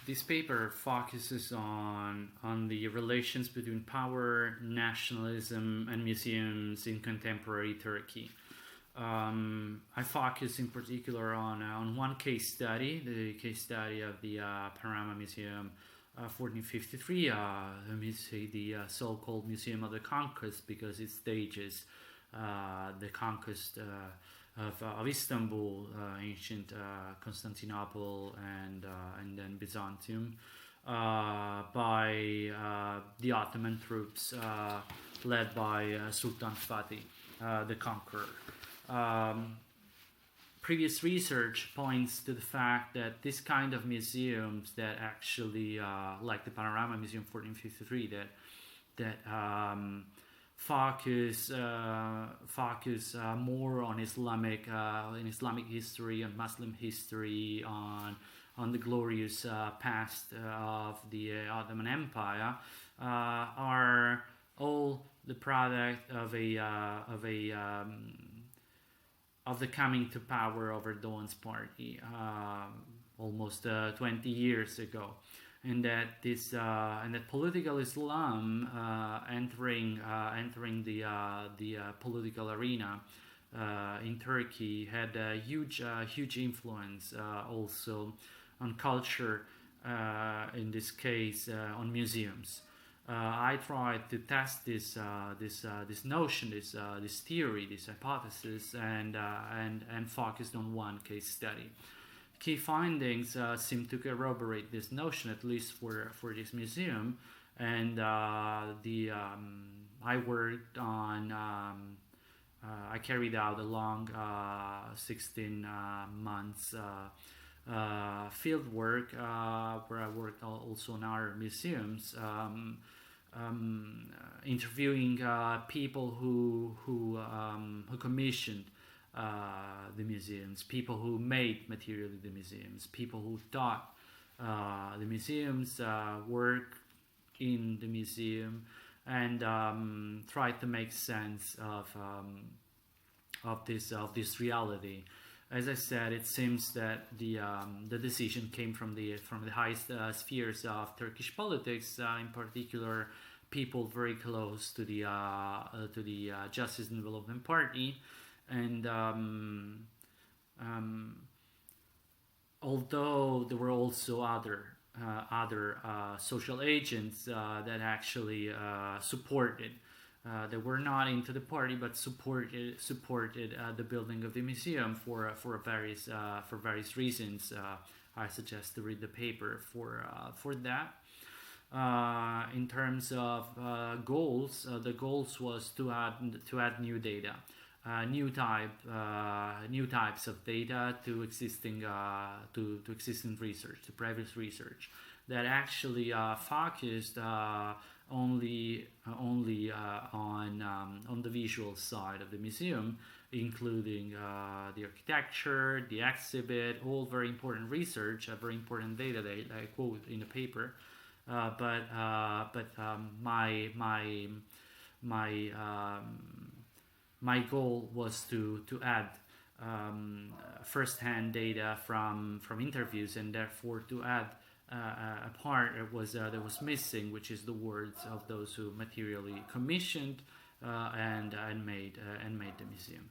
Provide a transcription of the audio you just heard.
This paper focuses on the relations between power, nationalism, and museums in contemporary Turkey. I focus in particular on one case study, the case study of the Panorama Museum 1453, the so-called Museum of the Conquest, because it stages the conquest of Istanbul, ancient Constantinople, and then Byzantium by the Ottoman troops led by Sultan Fatih, the conqueror. Previous research points to the fact that this kind of museums that actually, like the Panorama Museum 1453, that focus more on Islamic history, on Muslim history, on the glorious past of the Ottoman Empire, are all the product of the coming to power of Erdogan's party almost 20 years ago, and that political Islam entering the political arena in Turkey had a huge influence also on culture, in this case on museums. I tried to test this notion, this theory, this hypothesis, and focused on one case study. Key findings seem to corroborate this notion, at least for this museum. And I worked on. I carried out a long 16 months field work where I worked also in our museums. Interviewing people who commissioned the museums, people who made material in the museums, people who taught the museums, work in the museum, and tried to make sense of this reality. As I said, it seems that the decision came from the highest spheres of Turkish politics, in particular people very close to the Justice and Development Party, and although there were also other social agents that actually supported. They were not into the party, but supported the building of the museum for various reasons. I suggest to read the paper for that. In terms of goals, the goals was to add new data, new types of data to existing research, to previous research that actually focused only on the visual side of the museum, including the architecture, the exhibit, all very important research, very important data that I quote in the paper. But my goal was to add first-hand data from interviews, and therefore to add a part that was missing, which is the words of those who materially commissioned and made the museum.